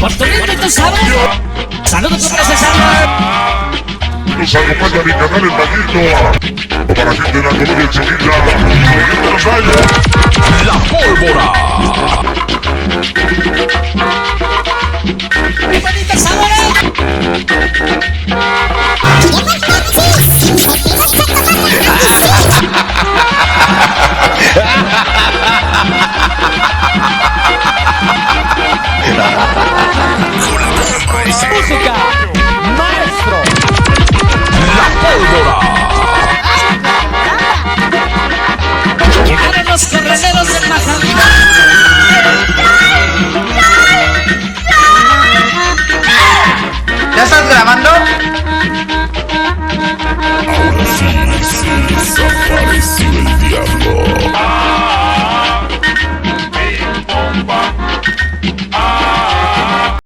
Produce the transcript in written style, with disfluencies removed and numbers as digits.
Por tu ritmo y tu sabor. Saludos para César. Nos acompaña mi canal El Maguito. Para la gente de la colonia chiquita. Miguel de los Años. La Pólvora. ¡Qué bonito sabor! Música.